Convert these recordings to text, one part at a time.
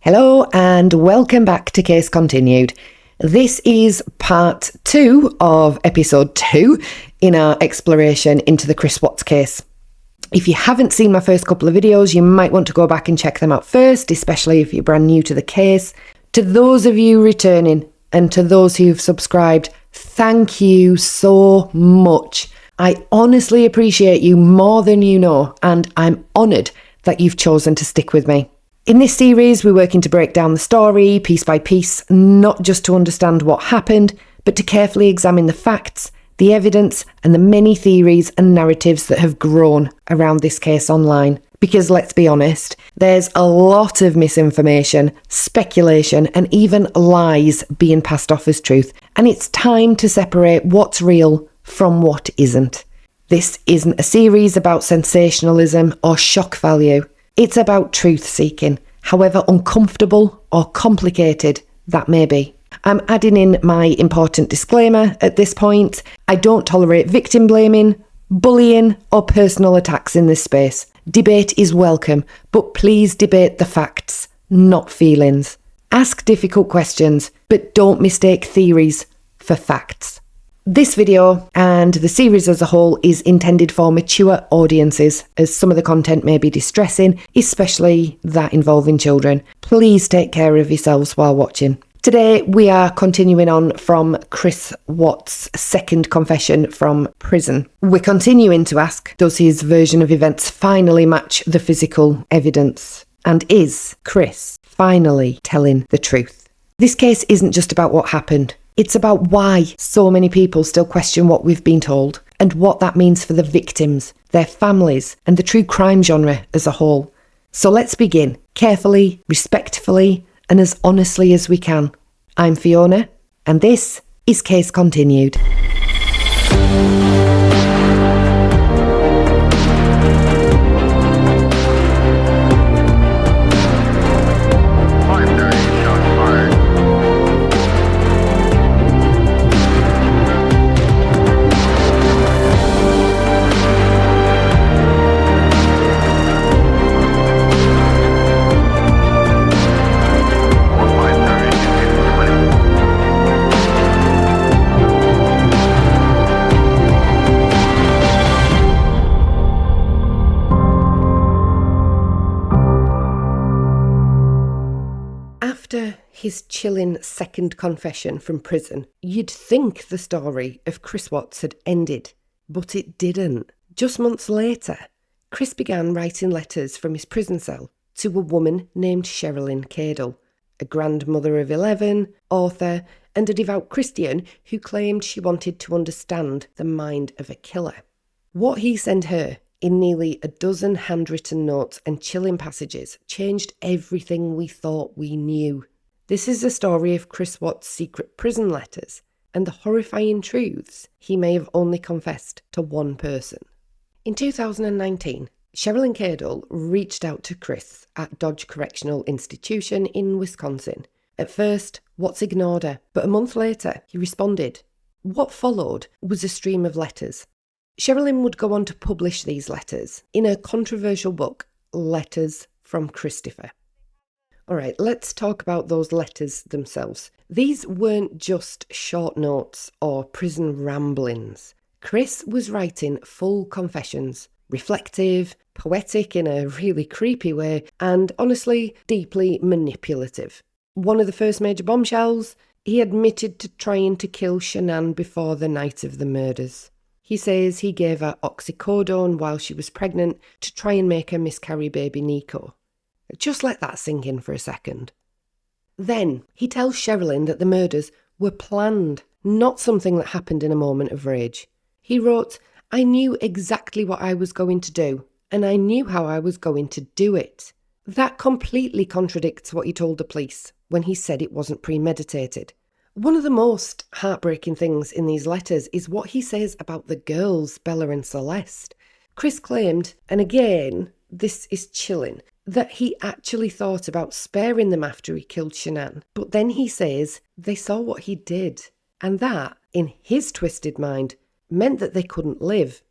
Hello and welcome back to Case Continued. This is part 2 of episode 2 in our exploration into the Chris Watts case. If you haven't seen my first couple of videos, you might want to go back and check them out first, especially if you're brand new to the case. To those of you returning and to those who've subscribed, thank you so much. I honestly appreciate you more than you know, and I'm honoured that you've chosen to stick with me. In this series, we're working to break down the story piece by piece, not just to understand what happened, but to carefully examine the facts, the evidence, and the many theories and narratives that have grown around this case online. Because let's be honest, there's a lot of misinformation, speculation, and even lies being passed off as truth, and it's time to separate what's real from what isn't. This isn't a series about sensationalism or shock value. It's about truth-seeking, however uncomfortable or complicated that may be. I'm adding in my important disclaimer at this point. I don't tolerate victim blaming, bullying, or personal attacks in this space. Debate is welcome, but please debate the facts, not feelings. Ask difficult questions, but don't mistake theories for facts. This video and the series as a whole is intended for mature audiences, as some of the content may be distressing, especially that involving children. Please take care of yourselves while watching. Today we are continuing on from Chris Watts' second confession from prison. We're continuing to ask, does his version of events finally match the physical evidence? And is Chris finally telling the truth? This case isn't just about what happened. It's about why so many people still question what we've been told and what that means for the victims, their families, and the true crime genre as a whole. So let's begin, carefully, respectfully, and as honestly as we can. I'm Fiona, and this is Case Continued. After his chilling second confession from prison, you'd think the story of Chris Watts had ended, but it didn't. Just months later, Chris began writing letters from his prison cell to a woman named Cheryln Cadle, a grandmother of 11, author, and a devout Christian who claimed she wanted to understand the mind of a killer. What he sent her in nearly a dozen handwritten notes and chilling passages changed everything we thought we knew. This is the story of Chris Watts' secret prison letters and the horrifying truths he may have only confessed to one person. In 2019, Cheryln Cadle reached out to Chris at Dodge Correctional Institution in Wisconsin. At first, Watts ignored her, but a month later, he responded. What followed was a stream of letters. Cheryln would go on to publish these letters in her controversial book, Letters from Christopher. All right, let's talk about those letters themselves. These weren't just short notes or prison ramblings. Chris was writing full confessions, reflective, poetic in a really creepy way, and honestly, deeply manipulative. One of the first major bombshells, he admitted to trying to kill Shanann before the night of the murders. He says he gave her oxycodone while she was pregnant to try and make her miscarry baby Nico. Just let that sink in for a second. Then he tells Cheryln that the murders were planned, not something that happened in a moment of rage. He wrote, I knew exactly what I was going to do, and I knew how I was going to do it. That completely contradicts what he told the police when he said it wasn't premeditated. One of the most heartbreaking things in these letters is what he says about the girls, Bella and Celeste. Chris claimed, and again, this is chilling, that he actually thought about sparing them after he killed Shanann. But then he says they saw what he did, and that, in his twisted mind, meant that they couldn't live.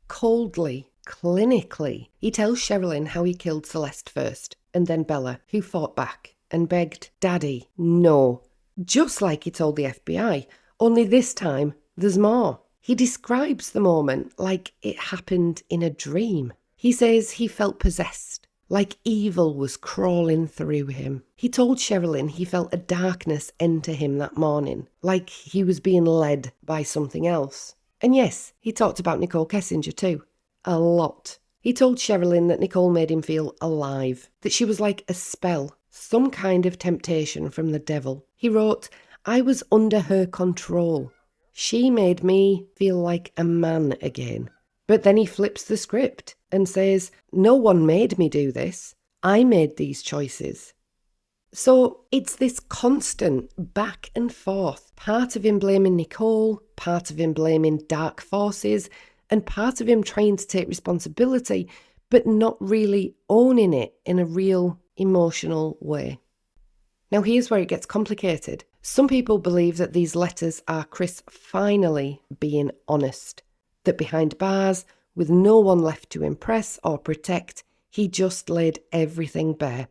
Coldly, clinically, he tells Cheryln how he killed Celeste first, and then Bella, who fought back and begged, "Daddy, no." Just like he told the FBI, only this time there's more. He describes the moment like it happened in a dream. He says he felt possessed, like evil was crawling through him. He told Cheryln he felt a darkness enter him that morning, like he was being led by something else. And yes, he talked about Nicole Kessinger too. A lot. He told Cheryln that Nicole made him feel alive, that she was like a spell, some kind of temptation from the devil. He wrote, "I was under her control. She made me feel like a man again." But then he flips the script and says, "No one made me do this. I made these choices." So it's this constant back and forth, part of him blaming Nicole, part of him blaming dark forces, and part of him trying to take responsibility, but not really owning it in a real emotional way. Now here's where it gets complicated. Some people believe that these letters are Chris finally being honest, that behind bars, with no one left to impress or protect, he just laid everything bare.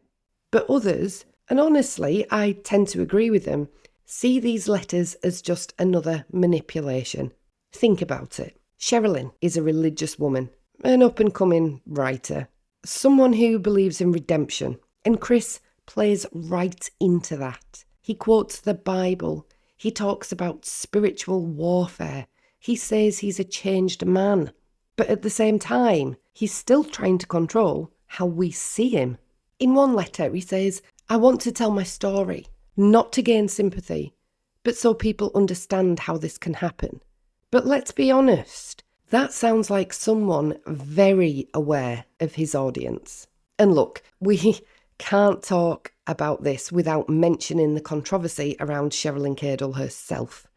But others, and honestly I tend to agree with them, see these letters as just another manipulation. Think about it. Cheryln is a religious woman, an up-and-coming writer, someone who believes in redemption, and Chris plays right into that. He quotes the Bible, he talks about spiritual warfare, he says he's a changed man, but at the same time, he's still trying to control how we see him. In one letter, he says, "I want to tell my story, not to gain sympathy, but so people understand how this can happen." But let's be honest, that sounds like someone very aware of his audience. And look, we can't talk about this without mentioning the controversy around Cheryln Cadle herself.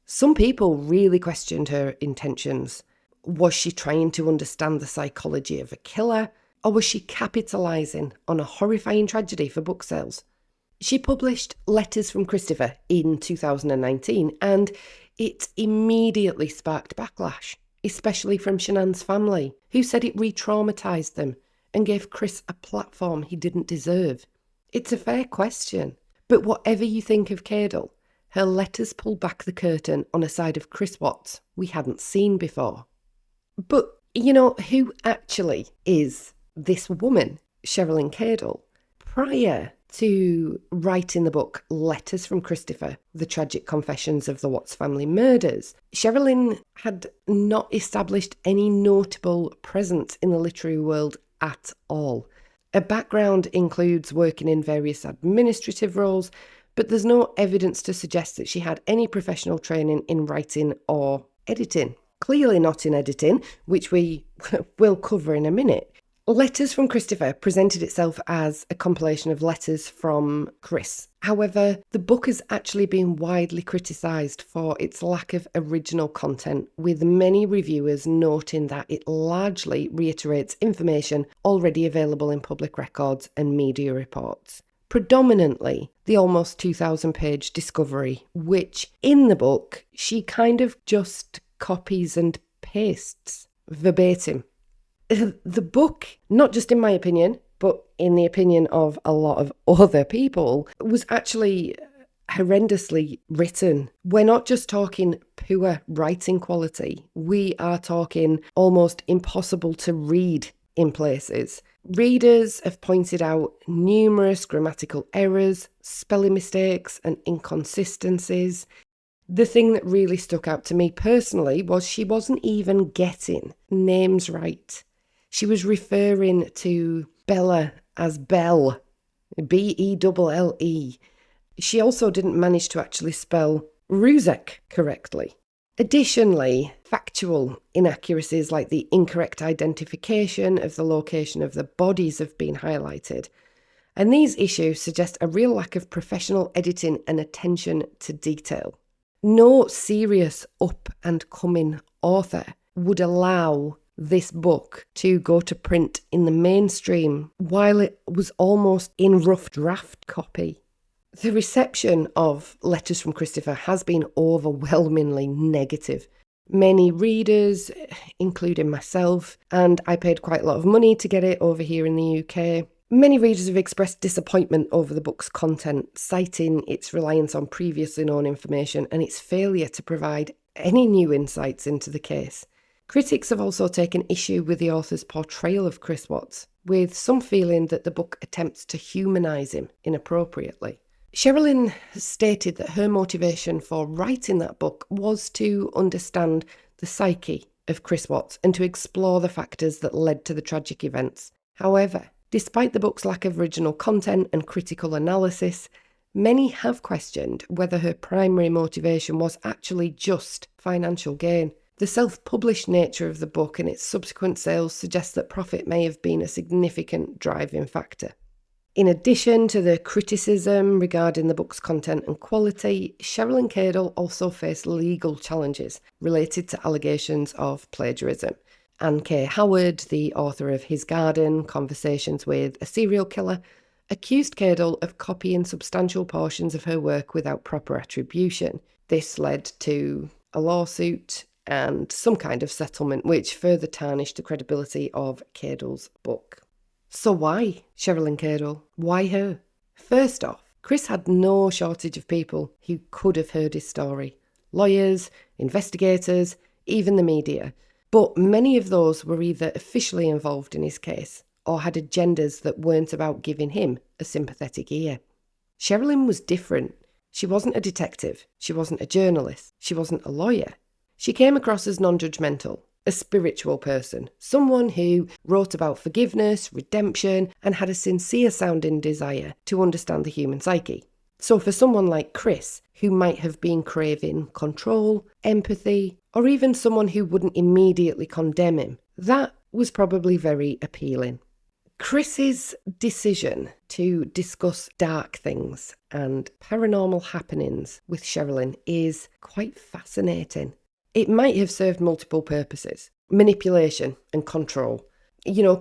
Some people really questioned her intentions. Was she trying to understand the psychology of a killer, or was she capitalising on a horrifying tragedy for book sales? She published Letters from Christopher in 2019, and it immediately sparked backlash, especially from Shanann's family, who said it re-traumatised them and gave Chris a platform he didn't deserve. It's a fair question, but whatever you think of Cadle, her letters pull back the curtain on a side of Chris Watts we hadn't seen before. But, who actually is this woman, Cheryln Cadle? Prior to writing the book Letters from Christopher, The Tragic Confessions of the Watts Family Murders, Cheryln had not established any notable presence in the literary world at all. Her background includes working in various administrative roles, but there's no evidence to suggest that she had any professional training in writing or editing. Clearly not in editing, which we will cover in a minute. Letters from Christopher presented itself as a compilation of letters from Chris. However, the book has actually been widely criticised for its lack of original content, with many reviewers noting that it largely reiterates information already available in public records and media reports. Predominantly the almost 2,000-page discovery, which in the book she kind of just copies and pastes verbatim. The book, not just in my opinion, but in the opinion of a lot of other people, was actually horrendously written. We're not just talking poor writing quality, we are talking almost impossible to read in places. Readers have pointed out numerous grammatical errors, spelling mistakes, and inconsistencies. The thing that really stuck out to me personally was she wasn't even getting names right. She was referring to Bella as Belle, Belle. She also didn't manage to actually spell Ruzek correctly. Additionally, factual inaccuracies like the incorrect identification of the location of the bodies have been highlighted. And these issues suggest a real lack of professional editing and attention to detail. No serious up-and-coming author would allow this book to go to print in the mainstream while it was almost in rough draft copy. The reception of Letters from Christopher has been overwhelmingly negative. Many readers, including myself, and I paid quite a lot of money to get it over here in the UK, Many readers have expressed disappointment over the book's content, citing its reliance on previously known information and its failure to provide any new insights into the case. Critics have also taken issue with the author's portrayal of Chris Watts, with some feeling that the book attempts to humanise him inappropriately. Cheryln has stated that her motivation for writing that book was to understand the psyche of Chris Watts and to explore the factors that led to the tragic events. However, despite the book's lack of original content and critical analysis, many have questioned whether her primary motivation was actually just financial gain. The self-published nature of the book and its subsequent sales suggests that profit may have been a significant driving factor. In addition to the criticism regarding the book's content and quality, Cheryln Cadle also faced legal challenges related to allegations of plagiarism. Anne K. Howard, the author of His Garden, Conversations with a Serial Killer, accused Cadle of copying substantial portions of her work without proper attribution. This led to a lawsuit and some kind of settlement, which further tarnished the credibility of Cadle's book. So why Cheryln Cadle? Why her? First off, Chris had no shortage of people who could have heard his story. Lawyers, investigators, even the media. But many of those were either officially involved in his case or had agendas that weren't about giving him a sympathetic ear. Cheryln was different. She wasn't a detective. She wasn't a journalist. She wasn't a lawyer. She came across as non-judgmental, a spiritual person, someone who wrote about forgiveness, redemption, and had a sincere-sounding desire to understand the human psyche. So for someone like Chris, who might have been craving control, empathy, or even someone who wouldn't immediately condemn him, that was probably very appealing. Chris's decision to discuss dark things and paranormal happenings with Cheryln is quite fascinating. It might have served multiple purposes: manipulation and control.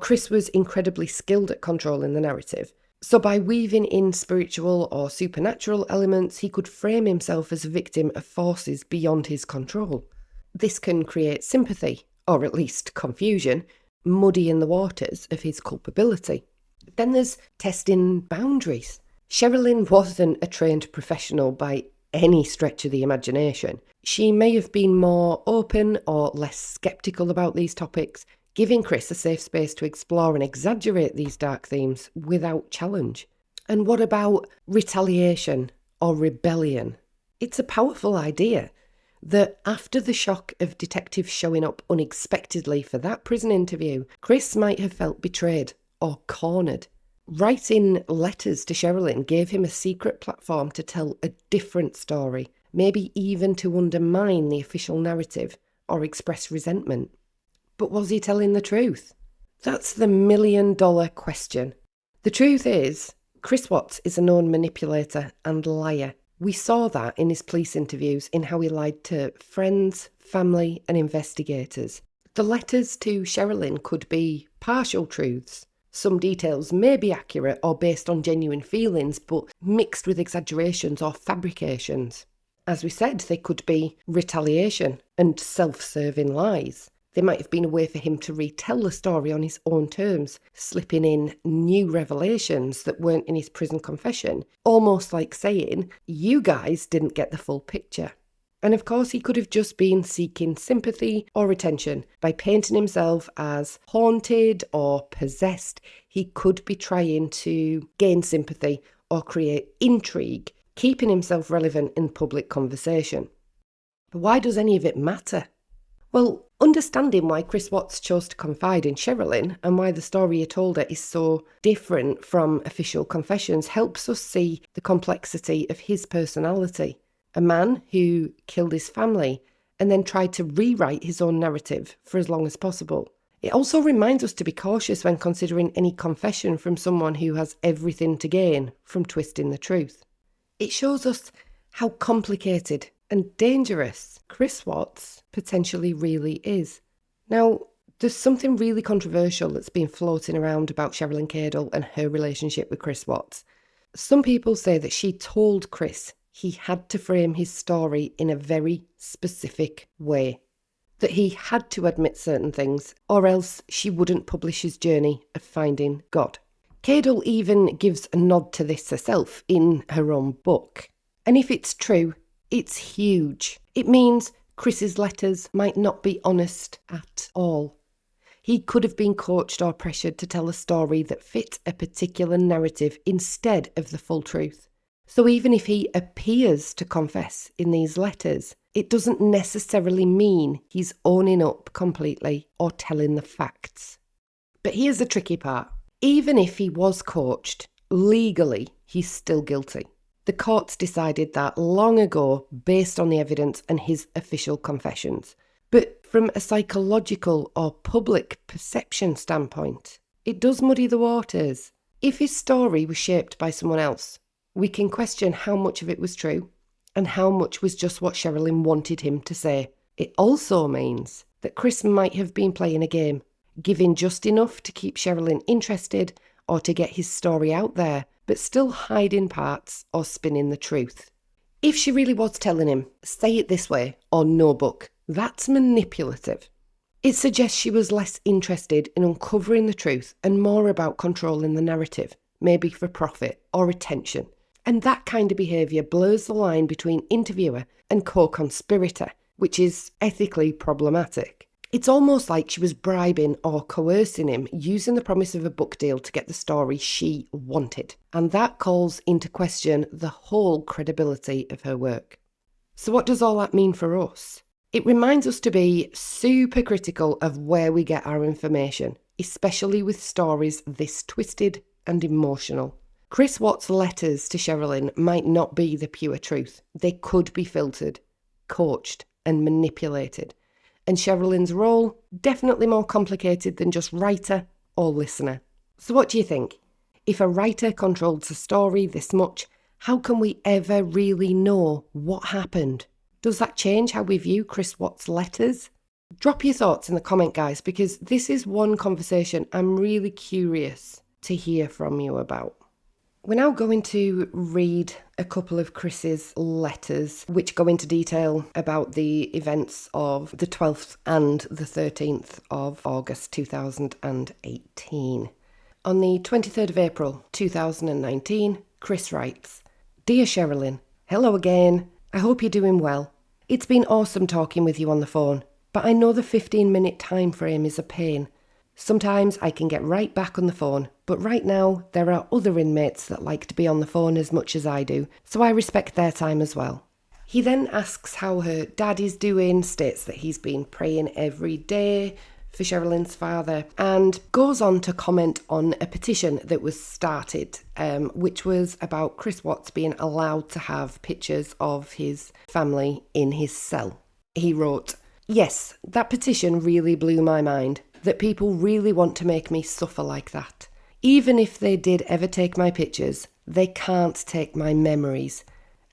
Chris was incredibly skilled at controlling the narrative. So by weaving in spiritual or supernatural elements, he could frame himself as a victim of forces beyond his control. This can create sympathy, or at least confusion, muddying the waters of his culpability. Then there's testing boundaries. Cheryln wasn't a trained professional by any stretch of the imagination. She may have been more open or less sceptical about these topics, giving Chris a safe space to explore and exaggerate these dark themes without challenge. And what about retaliation or rebellion? It's a powerful idea that after the shock of detectives showing up unexpectedly for that prison interview, Chris might have felt betrayed or cornered. Writing letters to Cheryln gave him a secret platform to tell a different story, maybe even to undermine the official narrative or express resentment. But was he telling the truth? That's the million-dollar question. The truth is, Chris Watts is a known manipulator and liar. We saw that in his police interviews, in how he lied to friends, family, and investigators. The letters to Cheryln could be partial truths. Some details may be accurate or based on genuine feelings, but mixed with exaggerations or fabrications. As we said, they could be retaliation and self-serving lies. They might have been a way for him to retell the story on his own terms, slipping in new revelations that weren't in his prison confession, almost like saying, "You guys didn't get the full picture." And of course, he could have just been seeking sympathy or attention. By painting himself as haunted or possessed, he could be trying to gain sympathy or create intrigue, keeping himself relevant in public conversation. But why does any of it matter? Well, understanding why Chris Watts chose to confide in Cheryln and why the story he told her is so different from official confessions helps us see the complexity of his personality. A man who killed his family and then tried to rewrite his own narrative for as long as possible. It also reminds us to be cautious when considering any confession from someone who has everything to gain from twisting the truth. It shows us how complicated and dangerous Chris Watts potentially really is. Now, there's something really controversial that's been floating around about Cheryln Cadle and her relationship with Chris Watts. Some people say that she told Chris he had to frame his story in a very specific way, that he had to admit certain things, or else she wouldn't publish his journey of finding God. Cadle even gives a nod to this herself in her own book. And if it's true, it's huge. It means Chris's letters might not be honest at all. He could have been coached or pressured to tell a story that fit a particular narrative instead of the full truth. So even if he appears to confess in these letters, it doesn't necessarily mean he's owning up completely or telling the facts. But here's the tricky part. Even if he was coached, legally, he's still guilty. The courts decided that long ago based on the evidence and his official confessions. But from a psychological or public perception standpoint, it does muddy the waters. If his story was shaped by someone else, we can question how much of it was true and how much was just what Cheryln wanted him to say. It also means that Chris might have been playing a game, giving just enough to keep Cheryln interested or to get his story out there, but still hiding parts or spinning the truth. If she really was telling him, say it this way or no book, that's manipulative. It suggests she was less interested in uncovering the truth and more about controlling the narrative, maybe for profit or attention. And that kind of behaviour blurs the line between interviewer and co-conspirator, which is ethically problematic. It's almost like she was bribing or coercing him using the promise of a book deal to get the story she wanted. And that calls into question the whole credibility of her work. So what does all that mean for us? It reminds us to be super critical of where we get our information, especially with stories this twisted and emotional. Chris Watts' letters to Cheryln might not be the pure truth. They could be filtered, coached, and manipulated. And Cheryln's role, definitely more complicated than just writer or listener. So what do you think? If a writer controls a story this much, how can we ever really know what happened? Does that change how we view Chris Watts' letters? Drop your thoughts in the comment, guys, because this is one conversation I'm really curious to hear from you about. We're now going to read a couple of Chris's letters, which go into detail about the events of the 12th and the 13th of August 2018. On the 23rd of April 2019, Chris writes, "Dear Cheryln, hello again. I hope you're doing well. It's been awesome talking with you on the phone, but I know the 15-minute time frame is a pain. Sometimes I can get right back on the phone, but right now there are other inmates that like to be on the phone as much as I do, so I respect their time as well." He then asks how her dad is doing, states that he's been praying every day for Cheryln's father, and goes on to comment on a petition that was started, which was about Chris Watts being allowed to have pictures of his family in his cell. He wrote, "Yes, that petition really blew my mind, that people really want to make me suffer like that. Even if they did ever take my pictures, they can't take my memories.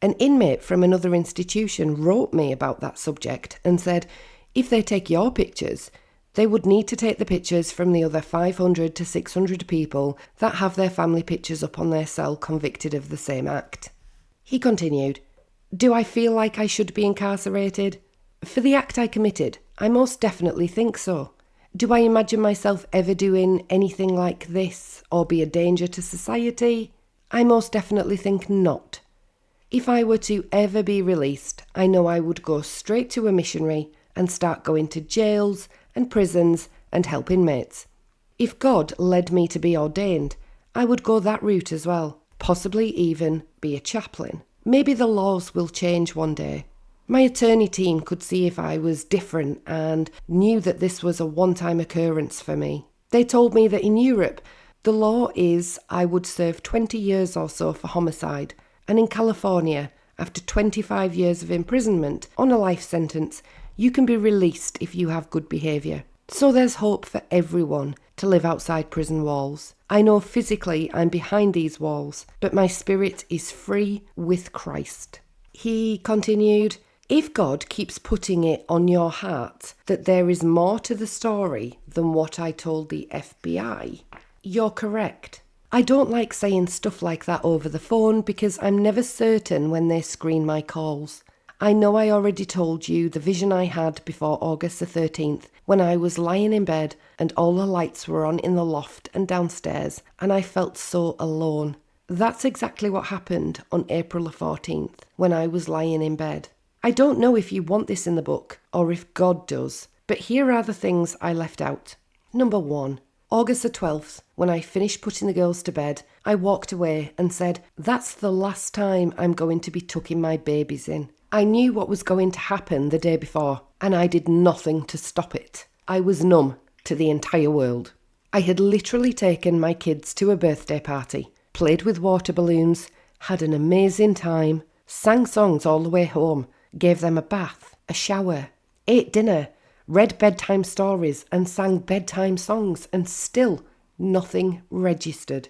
An inmate from another institution wrote me about that subject and said, if they take your pictures, they would need to take the pictures from the other 500 to 600 people that have their family pictures up on their cell convicted of the same act." He continued, "Do I feel like I should be incarcerated? For the act I committed, I most definitely think so. Do I imagine myself ever doing anything like this or be a danger to society? I most definitely think not. If I were to ever be released, I know I would go straight to a missionary and start going to jails and prisons and help inmates. If God led me to be ordained, I would go that route as well, possibly even be a chaplain. Maybe the laws will change one day. My attorney team could see if I was different and knew that this was a one-time occurrence for me. They told me that in Europe, the law is I would serve 20 years or so for homicide, and in California, after 25 years of imprisonment on a life sentence, you can be released if you have good behaviour. So there's hope for everyone to live outside prison walls. I know physically I'm behind these walls, but my spirit is free with Christ." He continued, "If God keeps putting it on your heart that there is more to the story than what I told the FBI, you're correct. I don't like saying stuff like that over the phone because I'm never certain when they screen my calls. I know I already told you the vision I had before August the 13th, when I was lying in bed and all the lights were on in the loft and downstairs, and I felt so alone. That's exactly what happened on April the 14th, when I was lying in bed. I don't know if you want this in the book, or if God does, but here are the things I left out. Number 1. August the 12th, when I finished putting the girls to bed, I walked away and said, that's the last time I'm going to be tucking my babies in. I knew what was going to happen the day before, and I did nothing to stop it. I was numb to the entire world. I had literally taken my kids to a birthday party, played with water balloons, had an amazing time, sang songs all the way home, gave them a bath, a shower, ate dinner, read bedtime stories and sang bedtime songs, and still nothing registered.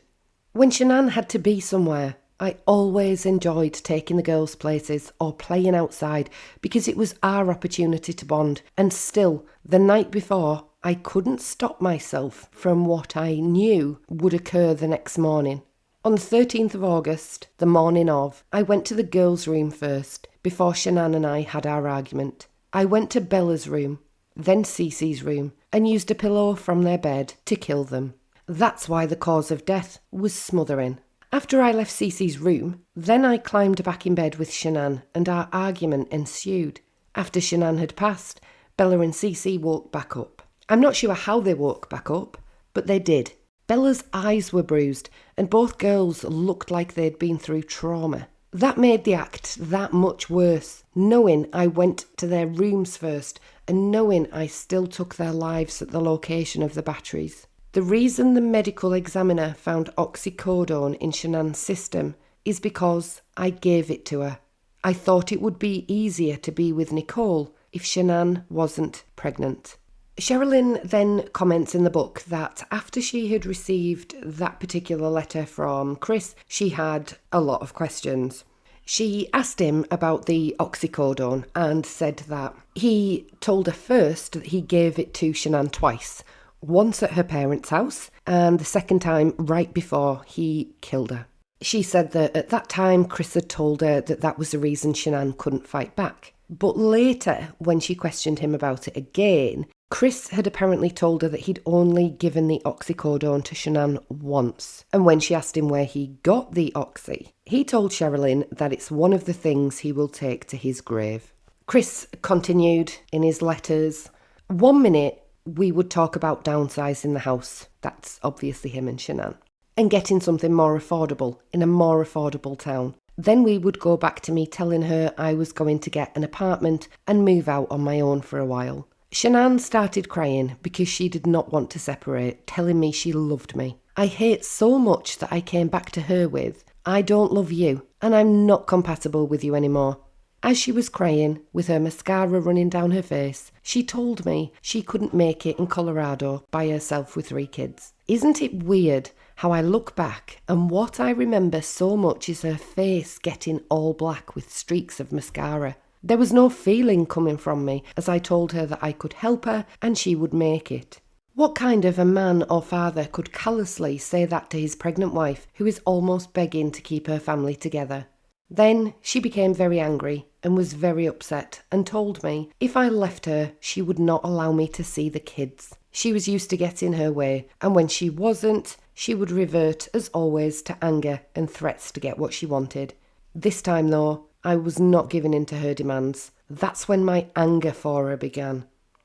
When Shanann had to be somewhere, I always enjoyed taking the girls places or playing outside because it was our opportunity to bond, and still, the night before, I couldn't stop myself from what I knew would occur the next morning. On the 13th of August, the morning of, I went to the girls' room first, before Shanann and I had our argument. I went to Bella's room, then Cece's room, and used a pillow from their bed to kill them. That's why the cause of death was smothering. After I left Cece's room, then I climbed back in bed with Shanann, and our argument ensued. After Shanann had passed, Bella and Cece woke back up. I'm not sure how they woke back up, but they did. Bella's eyes were bruised, and both girls looked like they'd been through trauma. That made the act that much worse, knowing I went to their rooms first and knowing I still took their lives at the location of the batteries. The reason the medical examiner found oxycodone in Shanann's system is because I gave it to her. I thought it would be easier to be with Nicole if Shanann wasn't pregnant. Cheryln then comments in the book that after she had received that particular letter from Chris, she had a lot of questions. She asked him about the oxycodone and said that he told her first that he gave it to Shanann twice, once at her parents' house and the second time right before he killed her. She said that at that time Chris had told her that that was the reason Shanann couldn't fight back. But later, when she questioned him about it again, Chris had apparently told her that he'd only given the oxycodone to Shanann once. And when she asked him where he got the oxy, he told Cheryln that it's one of the things he will take to his grave. Chris continued in his letters, 1 minute we would talk about downsizing the house, that's obviously him and Shanann, and getting something more affordable in a more affordable town. Then we would go back to me telling her I was going to get an apartment and move out on my own for a while. Shanann started crying because she did not want to separate, telling me she loved me. I hate so much that I came back to her with, I don't love you and I'm not compatible with you anymore. As she was crying, with her mascara running down her face, she told me she couldn't make it in Colorado by herself with 3 kids. Isn't it weird how I look back and what I remember so much is her face getting all black with streaks of mascara? There was no feeling coming from me as I told her that I could help her and she would make it. What kind of a man or father could callously say that to his pregnant wife who is almost begging to keep her family together? Then she became very angry and was very upset and told me if I left her, she would not allow me to see the kids. She was used to getting her way, and when she wasn't, she would revert as always to anger and threats to get what she wanted. This time though, I was not giving in to her demands. That's when my anger for her began.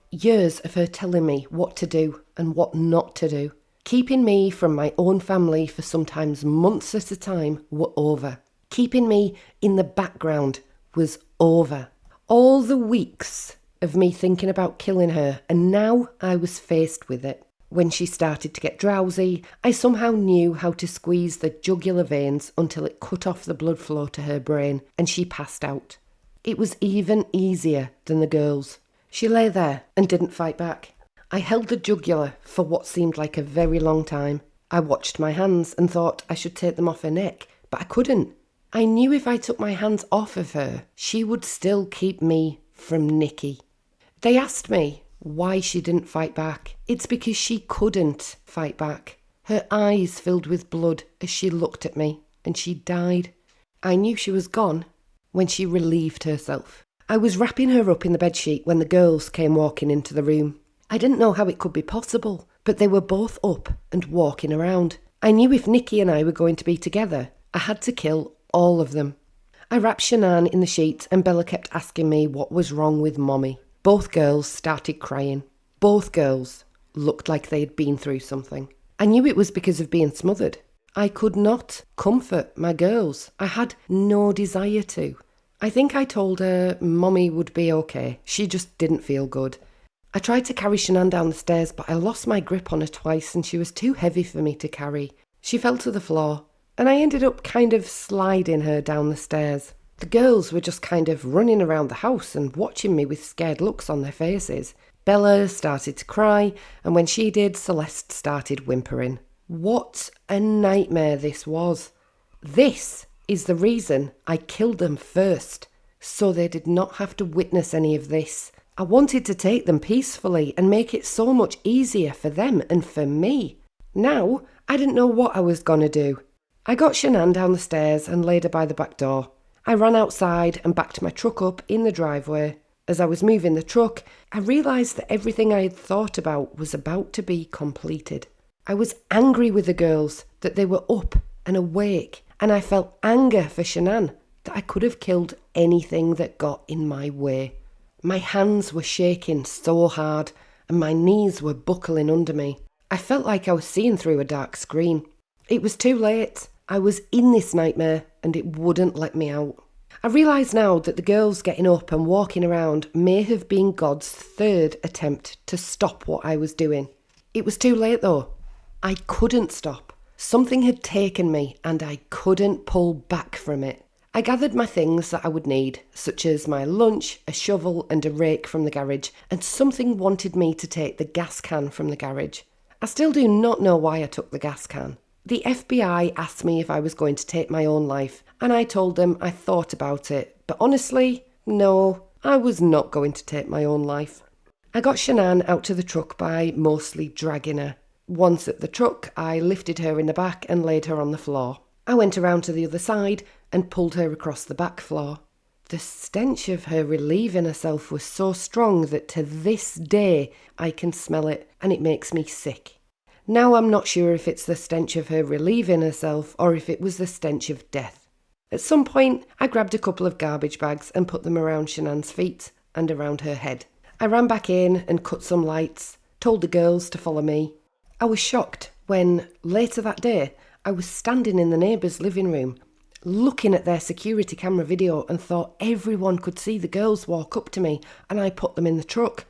Years of her telling me what to do and what not to do, keeping me from my own family for sometimes months at a time, were over. Keeping me in the background was over. All the weeks of me thinking about killing her, and now I was faced with it. When she started to get drowsy, I somehow knew how to squeeze the jugular veins until it cut off the blood flow to her brain, and she passed out. It was even easier than the girls. She lay there and didn't fight back. I held the jugular for what seemed like a very long time. I watched my hands and thought I should take them off her neck, but I couldn't. I knew if I took my hands off of her, she would still keep me from Nikki. They asked me why she didn't fight back. It's because she couldn't fight back. Her eyes filled with blood as she looked at me, and she died. I knew she was gone when she relieved herself. I was wrapping her up in the bedsheet when the girls came walking into the room. I didn't know how it could be possible, but they were both up and walking around. I knew if Nikki and I were going to be together, I had to kill all of them. I wrapped Shanann in the sheet and Bella kept asking me what was wrong with Mommy. Both girls started crying. Both girls looked like they had been through something. I knew it was because of being smothered. I could not comfort my girls. I had no desire to. I think I told her Mommy would be okay. She just didn't feel good. I tried to carry Shanann down the stairs, but I lost my grip on her twice and she was too heavy for me to carry. She fell to the floor and I ended up kind of sliding her down the stairs. The girls were just kind of running around the house and watching me with scared looks on their faces. Bella started to cry, and when she did, Celeste started whimpering. What a nightmare this was. This is the reason I killed them first, so they did not have to witness any of this. I wanted to take them peacefully and make it so much easier for them and for me. Now, I didn't know what I was going to do. I got Shanann down the stairs and laid her by the back door. I ran outside and backed my truck up in the driveway. As I was moving the truck, I realised that everything I had thought about was about to be completed. I was angry with the girls that they were up and awake, and I felt anger for Shanann that I could have killed anything that got in my way. My hands were shaking so hard and my knees were buckling under me. I felt like I was seeing through a dark screen. It was too late. I was in this nightmare and it wouldn't let me out. I realise now that the girls getting up and walking around may have been God's third attempt to stop what I was doing. It was too late though. I couldn't stop. Something had taken me and I couldn't pull back from it. I gathered my things that I would need, such as my lunch, a shovel and a rake from the garage, and something wanted me to take the gas can from the garage. I still do not know why I took the gas can. The FBI asked me if I was going to take my own life, and I told them I thought about it, but honestly, no, I was not going to take my own life. I got Shanann out to the truck by mostly dragging her. Once at the truck, I lifted her in the back and laid her on the floor. I went around to the other side and pulled her across the back floor. The stench of her relieving herself was so strong that to this day I can smell it and it makes me sick. Now I'm not sure if it's the stench of her relieving herself or if it was the stench of death. At some point, I grabbed a couple of garbage bags and put them around Shanann's feet and around her head. I ran back in and cut some lights, told the girls to follow me. I was shocked when, later that day, I was standing in the neighbour's living room, looking at their security camera video and thought everyone could see the girls walk up to me and I put them in the truck.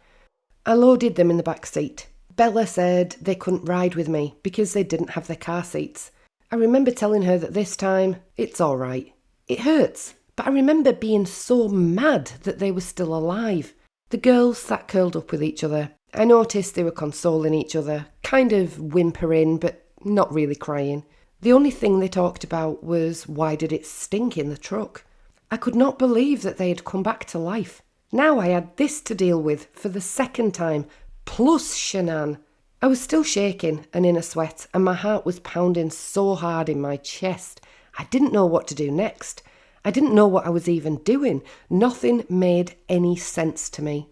I loaded them in the back seat. Bella said they couldn't ride with me because they didn't have their car seats. I remember telling her that this time, it's all right. It hurts, but I remember being so mad that they were still alive. The girls sat curled up with each other. I noticed they were consoling each other, kind of whimpering, but not really crying. The only thing they talked about was why did it stink in the truck. I could not believe that they had come back to life. Now I had this to deal with for the second time, plus Shanann. I was still shaking and in a sweat, and my heart was pounding so hard in my chest. I didn't know what to do next. I didn't know what I was even doing. Nothing made any sense to me.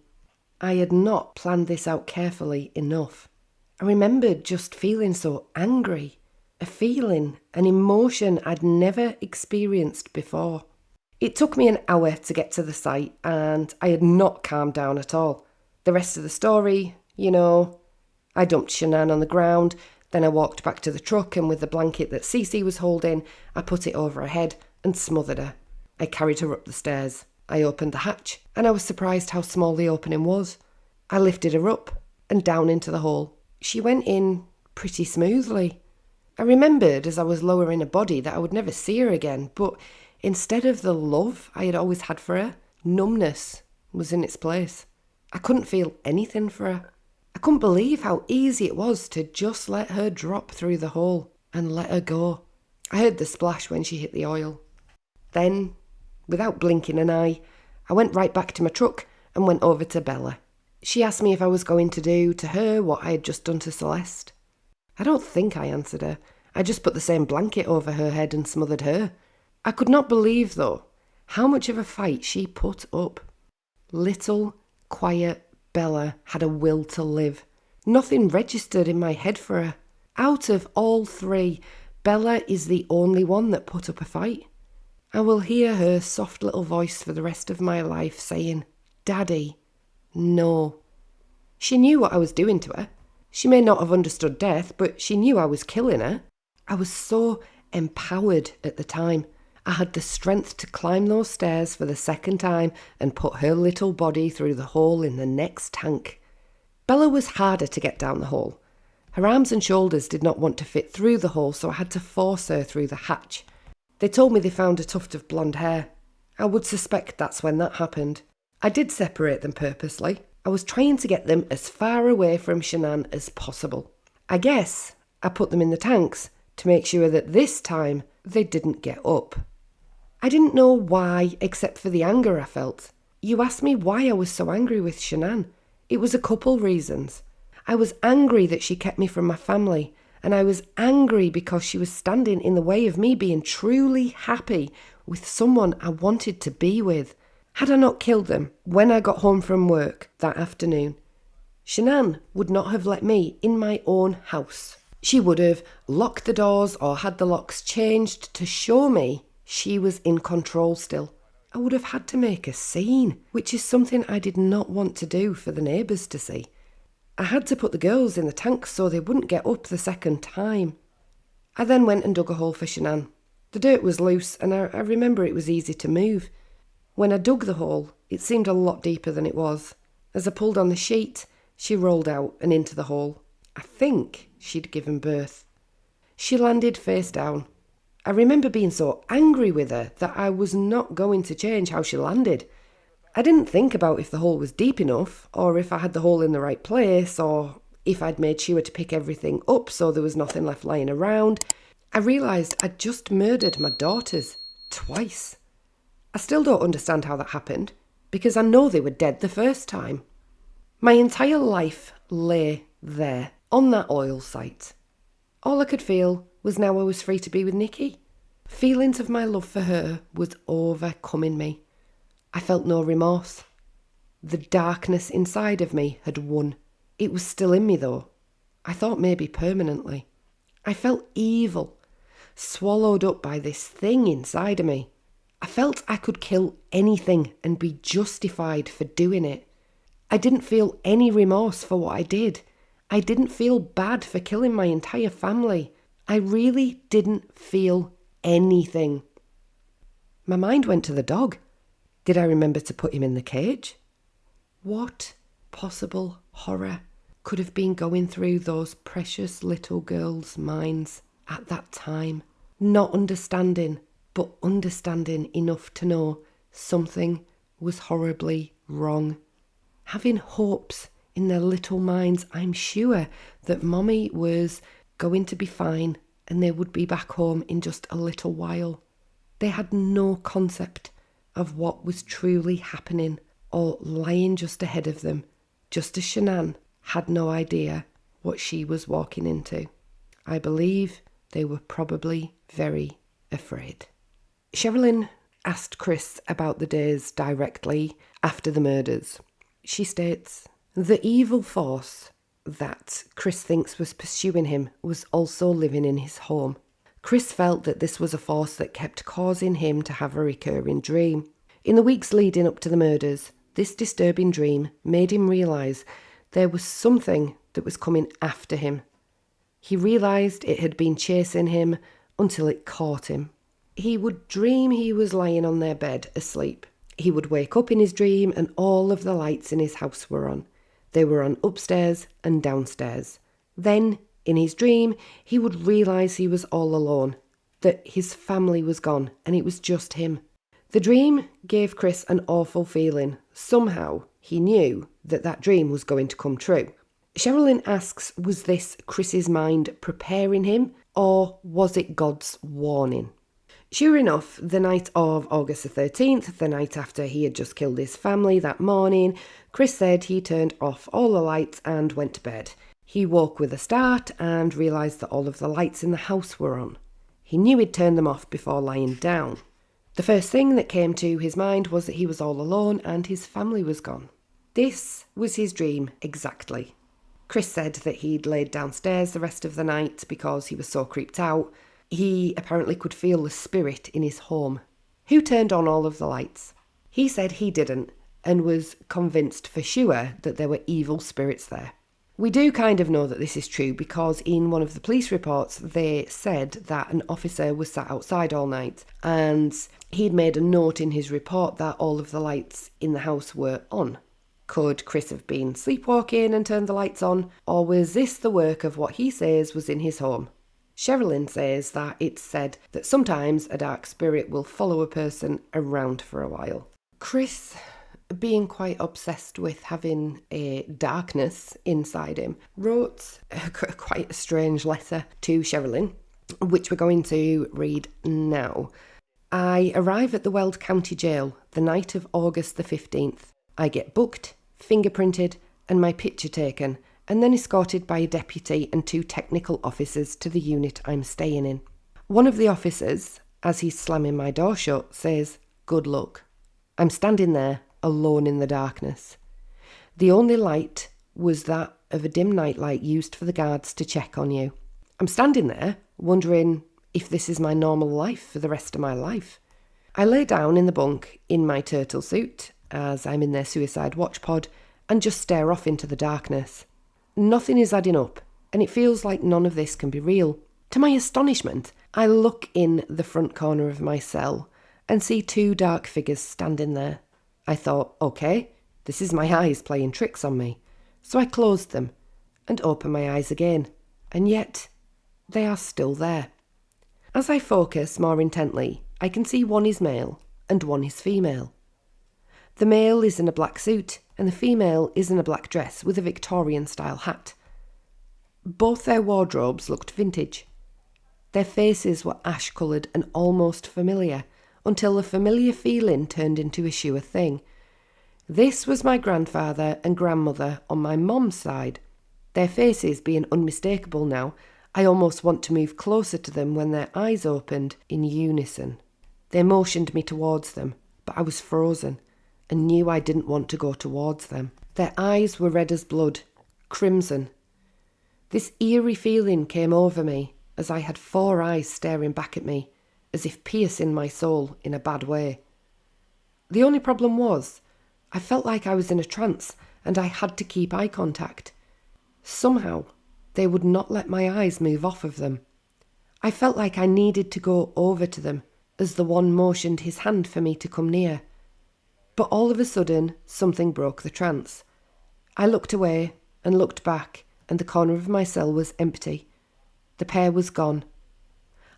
I had not planned this out carefully enough. I remembered just feeling so angry. A feeling, an emotion I'd never experienced before. It took me an hour to get to the site and I had not calmed down at all. The rest of the story, I dumped Shanann on the ground, then I walked back to the truck and with the blanket that Cece was holding, I put it over her head and smothered her. I carried her up the stairs. I opened the hatch and I was surprised how small the opening was. I lifted her up and down into the hole. She went in pretty smoothly. I remembered as I was lowering her body that I would never see her again, but instead of the love I had always had for her, numbness was in its place. I couldn't feel anything for her. I couldn't believe how easy it was to just let her drop through the hole and let her go. I heard the splash when she hit the oil. Then, without blinking an eye, I went right back to my truck and went over to Bella. She asked me if I was going to do to her what I had just done to Celeste. I don't think I answered her. I just put the same blanket over her head and smothered her. I could not believe, though, how much of a fight she put up. Little, quiet Bella had a will to live. Nothing registered in my head for her. Out of all three, Bella is the only one that put up a fight. I will hear her soft little voice for the rest of my life saying, "Daddy, no." She knew what I was doing to her. She may not have understood death, but she knew I was killing her. I was so empowered at the time. I had the strength to climb those stairs for the second time and put her little body through the hole in the next tank. Bella was harder to get down the hole. Her arms and shoulders did not want to fit through the hole, so I had to force her through the hatch. They told me they found a tuft of blonde hair. I would suspect that's when that happened. I did separate them purposely. I was trying to get them as far away from Shanann as possible. I guess I put them in the tanks to make sure that this time they didn't get up. I didn't know why, except for the anger I felt. You asked me why I was so angry with Shanann. It was a couple reasons. I was angry that she kept me from my family, and I was angry because she was standing in the way of me being truly happy with someone I wanted to be with. Had I not killed them when I got home from work that afternoon, Shanann would not have let me in my own house. She would have locked the doors or had the locks changed to show me she was in control still. I would have had to make a scene, which is something I did not want to do for the neighbours to see. I had to put the girls in the tank so they wouldn't get up the second time. I then went and dug a hole for Shanann. The dirt was loose and I remember it was easy to move. When I dug the hole, it seemed a lot deeper than it was. As I pulled on the sheet, she rolled out and into the hole. I think she'd given birth. She landed face down. I remember being so angry with her that I was not going to change how she landed. I didn't think about if the hole was deep enough, or if I had the hole in the right place, or if I'd made sure to pick everything up so there was nothing left lying around. I realised I'd just murdered my daughters twice. I still don't understand how that happened, because I know they were dead the first time. My entire life lay there, on that oil site. All I could feel was now I was free to be with Nikki. Feelings of my love for her was overcoming me. I felt no remorse. The darkness inside of me had won. It was still in me though. I thought maybe permanently. I felt evil, swallowed up by this thing inside of me. I felt I could kill anything and be justified for doing it. I didn't feel any remorse for what I did. I didn't feel bad for killing my entire family. I really didn't feel anything. My mind went to the dog. Did I remember to put him in the cage? What possible horror could have been going through those precious little girls' minds at that time? Not understanding, but understanding enough to know something was horribly wrong. Having hopes in their little minds, I'm sure that Mommy was going to be fine and they would be back home in just a little while. They had no concept of what was truly happening or lying just ahead of them, just as Shanann had no idea what she was walking into. I believe they were probably very afraid. Cheryln asked Chris about the days directly after the murders. She states, "The evil force that Chris thinks was pursuing him was also living in his home. Chris felt that this was a force that kept causing him to have a recurring dream. In the weeks leading up to the murders, this disturbing dream made him realise there was something that was coming after him. He realised it had been chasing him until it caught him. He would dream he was lying on their bed asleep. He would wake up in his dream and all of the lights in his house were on. They were on upstairs and downstairs. Then, in his dream, he would realise he was all alone, that his family was gone and it was just him. The dream gave Chris an awful feeling. Somehow, he knew that dream was going to come true." Cheryln asks, was this Chris's mind preparing him or was it God's warning? Sure enough, the night of August the 13th, the night after he had just killed his family that morning, Chris said he turned off all the lights and went to bed. He woke with a start and realised that all of the lights in the house were on. He knew he'd turned them off before lying down. The first thing that came to his mind was that he was all alone and his family was gone. This was his dream exactly. Chris said that he'd laid downstairs the rest of the night because he was so creeped out. He apparently could feel the spirit in his home. Who turned on all of the lights? He said he didn't and was convinced for sure that there were evil spirits there. We do kind of know that this is true because in one of the police reports they said that an officer was sat outside all night and he'd made a note in his report that all of the lights in the house were on. Could Chris have been sleepwalking and turned the lights on, or was this the work of what he says was in his home? Cheryln says that it's said that sometimes a dark spirit will follow a person around for a while. Chris, being quite obsessed with having a darkness inside him, wrote quite a strange letter to Cheryln, which we're going to read now. I arrive at the Weld County Jail the night of August the 15th. I get booked, fingerprinted, and my picture taken, and then escorted by a deputy and 2 technical officers to the unit I'm staying in. One of the officers, as he's slamming my door shut, says, "Good luck." I'm standing there, alone in the darkness. The only light was that of a dim nightlight used for the guards to check on you. I'm standing there, wondering if this is my normal life for the rest of my life. I lay down in the bunk in my turtle suit, as I'm in their suicide watch pod, and just stare off into the darkness. Nothing is adding up, and it feels like none of this can be real. To my astonishment, I look in the front corner of my cell and see 2 dark figures standing there. I thought, okay, this is my eyes playing tricks on me. So I closed them and opened my eyes again, and yet they are still there. As I focus more intently, I can see one is male and one is female. The male is in a black suit and the female is in a black dress with a Victorian-style hat. Both their wardrobes looked vintage. Their faces were ash-coloured and almost familiar, until the familiar feeling turned into a sure thing. This was my grandfather and grandmother on my mom's side. Their faces being unmistakable now, I almost want to move closer to them when their eyes opened in unison. They motioned me towards them, but I was frozen and knew I didn't want to go towards them. Their eyes were red as blood, crimson. This eerie feeling came over me as I had 4 eyes staring back at me, as if piercing my soul in a bad way. The only problem was, I felt like I was in a trance and I had to keep eye contact. Somehow, they would not let my eyes move off of them. I felt like I needed to go over to them as the one motioned his hand for me to come near. But all of a sudden, something broke the trance. I looked away and looked back, and the corner of my cell was empty. The pair was gone.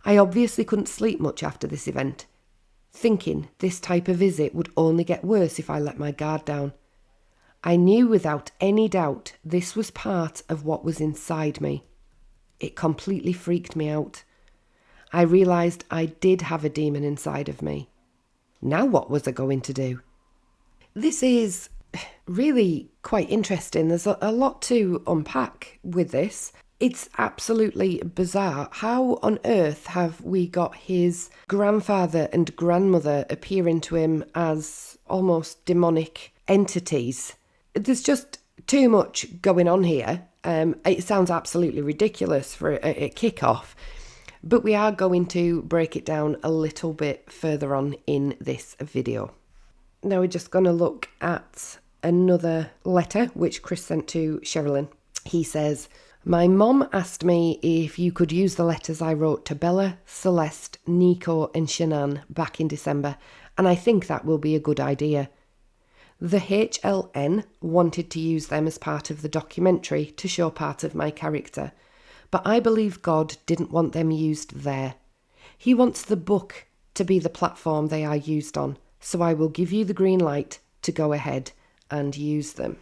I obviously couldn't sleep much after this event, thinking this type of visit would only get worse if I let my guard down. I knew without any doubt this was part of what was inside me. It completely freaked me out. I realised I did have a demon inside of me. Now what was I going to do? This is really quite interesting. There's a lot to unpack with this. It's absolutely bizarre. How on earth have we got his grandfather and grandmother appearing to him as almost demonic entities? There's just too much going on here. It sounds absolutely ridiculous for a kick-off, but we are going to break it down a little bit further on in this video. Now we're just going to look at another letter which Chris sent to Cheryln. He says, "My mom asked me if you could use the letters I wrote to Bella, Celeste, Nico and Shanann back in December, and I think that will be a good idea. The HLN wanted to use them as part of the documentary to show part of my character, but I believe God didn't want them used there. He wants the book to be the platform they are used on, so I will give you the green light to go ahead and use them."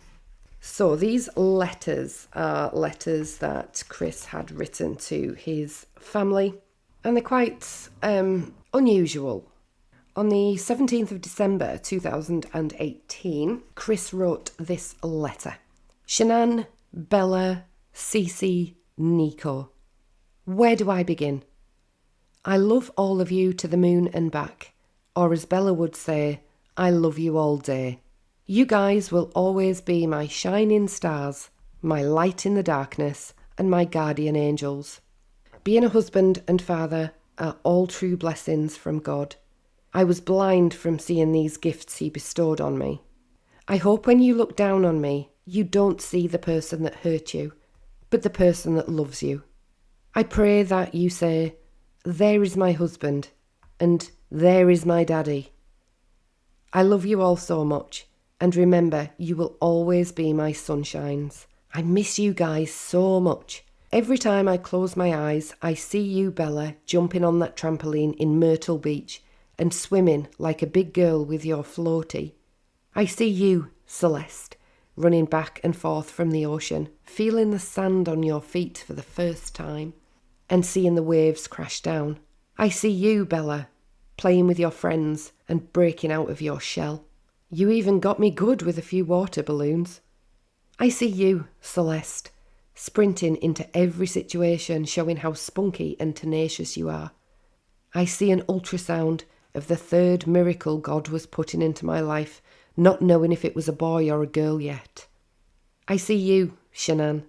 So these letters are letters that Chris had written to his family, and they're quite unusual. On the 17th of December 2018, Chris wrote this letter. "Shanann, Bella, Cece, Nico. Where do I begin? I love all of you to the moon and back. Or as Bella would say, I love you all day. You guys will always be my shining stars, my light in the darkness, and my guardian angels. Being a husband and father are all true blessings from God. I was blind from seeing these gifts he bestowed on me. I hope when you look down on me, you don't see the person that hurt you, but the person that loves you. I pray that you say, there is my husband, and there is my daddy. I love you all so much, and remember, you will always be my sunshines. I miss you guys so much. Every time I close my eyes, I see you, Bella, jumping on that trampoline in Myrtle Beach and swimming like a big girl with your floaty. I see you, Celeste, running back and forth from the ocean, feeling the sand on your feet for the first time, and seeing the waves crash down. I see you, Bella, playing with your friends and breaking out of your shell. You even got me good with a few water balloons. I see you, Celeste, sprinting into every situation, showing how spunky and tenacious you are. I see an ultrasound of the third miracle God was putting into my life, not knowing if it was a boy or a girl yet. I see you, Shanann,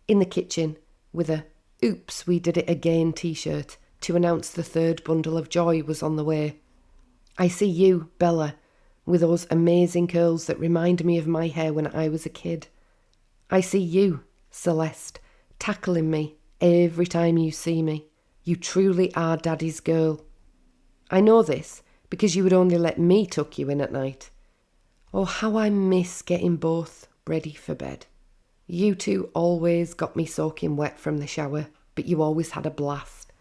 in the kitchen with a "Oops, we did it again" t-shirt to announce the third bundle of joy was on the way. I see you, Bella, with those amazing curls that remind me of my hair when I was a kid. I see you, Celeste, tackling me every time you see me. You truly are Daddy's girl. I know this because you would only let me tuck you in at night. Oh, how I miss getting both ready for bed. You two always got me soaking wet from the shower, but you always had a blast.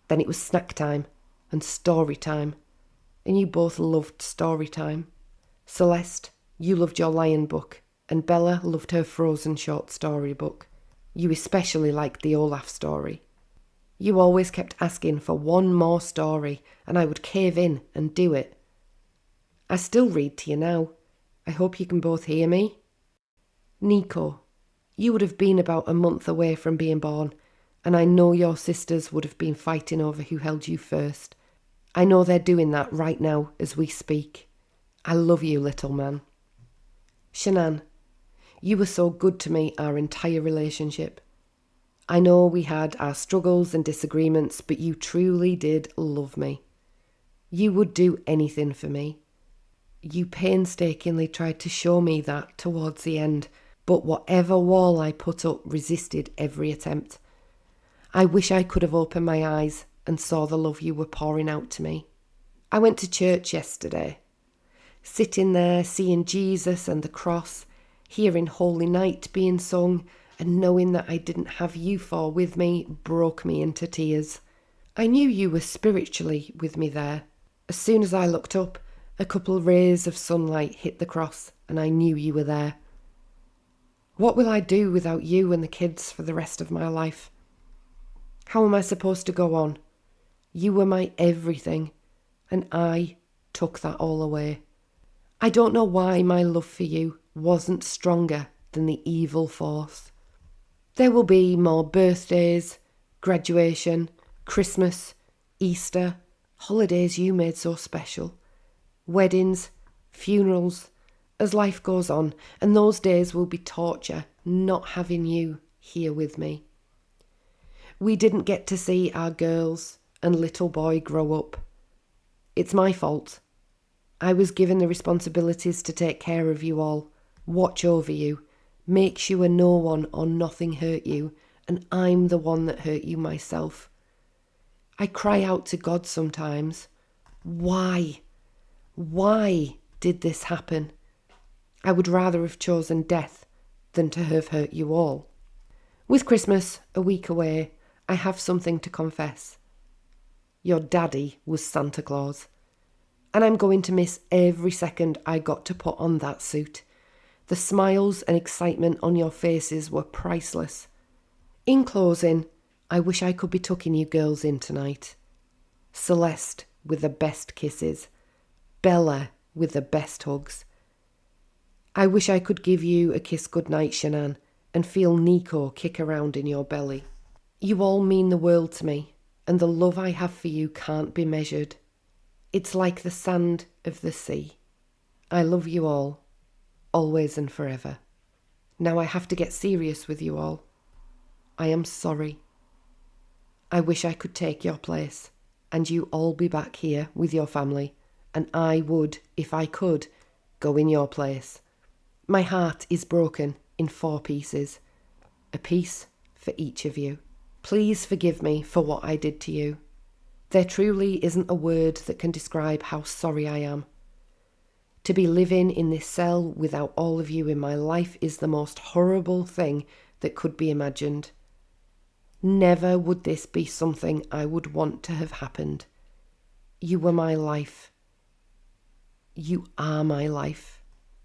Then it was snack time and story time, and you both loved story time. Celeste, you loved your lion book, and Bella loved her Frozen short story book. You especially liked the Olaf story. You always kept asking for one more story, and I would cave in and do it. I still read to you now. I hope you can both hear me. Nico, you would have been about a month away from being born, and I know your sisters would have been fighting over who held you first. I know they're doing that right now as we speak. I love you, little man. Shanann, you were so good to me our entire relationship. I know we had our struggles and disagreements, but you truly did love me. You would do anything for me. You painstakingly tried to show me that towards the end, but whatever wall I put up resisted every attempt. I wish I could have opened my eyes and saw the love you were pouring out to me. I went to church yesterday. Sitting there, seeing Jesus and the cross, hearing Holy Night being sung, and knowing that I didn't have you four with me broke me into tears. I knew you were spiritually with me there. As soon as I looked up, a couple rays of sunlight hit the cross, and I knew you were there. What will I do without you and the kids for the rest of my life? How am I supposed to go on? You were my everything, and I took that all away. I don't know why my love for you wasn't stronger than the evil force. There will be more birthdays, graduation, Christmas, Easter, holidays you made so special, weddings, funerals, as life goes on, and those days will be torture not having you here with me. We didn't get to see our girls and little boy grow up. It's my fault. I was given the responsibilities to take care of you all, watch over you, make sure no one or nothing hurt you, and I'm the one that hurt you myself. I cry out to God sometimes. Why? Why did this happen? I would rather have chosen death than to have hurt you all. With Christmas a week away, I have something to confess. Your daddy was Santa Claus, and I'm going to miss every second I got to put on that suit. The smiles and excitement on your faces were priceless. In closing, I wish I could be tucking you girls in tonight. Celeste with the best kisses. Bella with the best hugs. I wish I could give you a kiss goodnight, Shanann, and feel Nico kick around in your belly. You all mean the world to me, and the love I have for you can't be measured. It's like the sand of the sea. I love you all, always and forever. Now I have to get serious with you all. I am sorry. I wish I could take your place, and you all be back here with your family, and I would, if I could, go in your place. My heart is broken in 4 pieces, a piece for each of you. Please forgive me for what I did to you. There truly isn't a word that can describe how sorry I am. To be living in this cell without all of you in my life is the most horrible thing that could be imagined. Never would this be something I would want to have happened. You were my life. You are my life.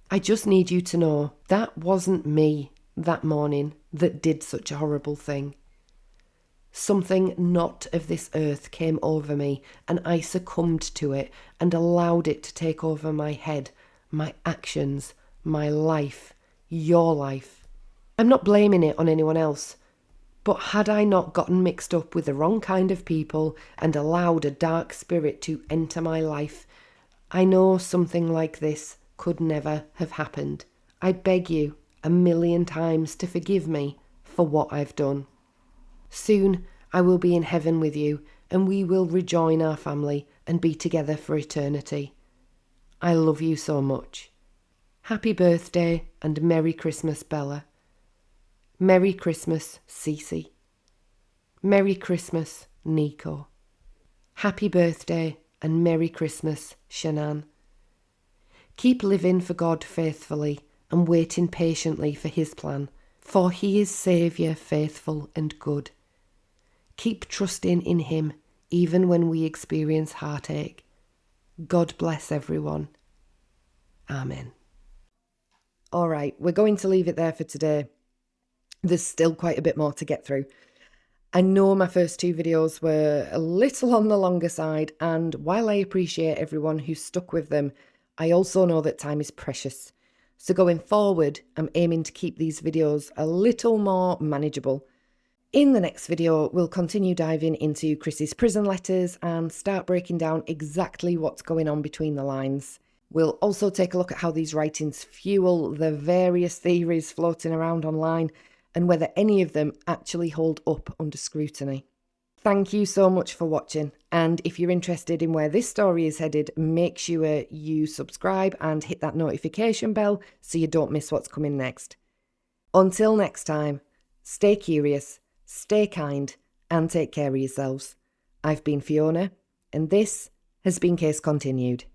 I just need you to know that wasn't me that morning that did such a horrible thing. Something not of this earth came over me, and I succumbed to it and allowed it to take over my head, my actions, my life, your life. I'm not blaming it on anyone else, but had I not gotten mixed up with the wrong kind of people and allowed a dark spirit to enter my life, I know something like this could never have happened. I beg you 1,000,000 times to forgive me for what I've done. Soon I will be in heaven with you, and we will rejoin our family and be together for eternity. I love you so much. Happy birthday and Merry Christmas, Bella. Merry Christmas, Cece. Merry Christmas, Nico. Happy birthday and Merry Christmas, Shanann. Keep living for God faithfully and waiting patiently for his plan, for he is Saviour, faithful and good. Keep trusting in him even when we experience heartache. God bless everyone. Amen. All right, we're going to leave it there for today. There's still quite a bit more to get through. I know my first 2 videos were a little on the longer side, and while I appreciate everyone who stuck with them, I also know that time is precious. So going forward, I'm aiming to keep these videos a little more manageable. In the next video, we'll continue diving into Chris's prison letters and start breaking down exactly what's going on between the lines. We'll also take a look at how these writings fuel the various theories floating around online and whether any of them actually hold up under scrutiny. Thank you so much for watching, and if you're interested in where this story is headed, make sure you subscribe and hit that notification bell so you don't miss what's coming next. Until next time, stay curious, stay kind, and take care of yourselves. I've been Fiona, and this has been Case Continued.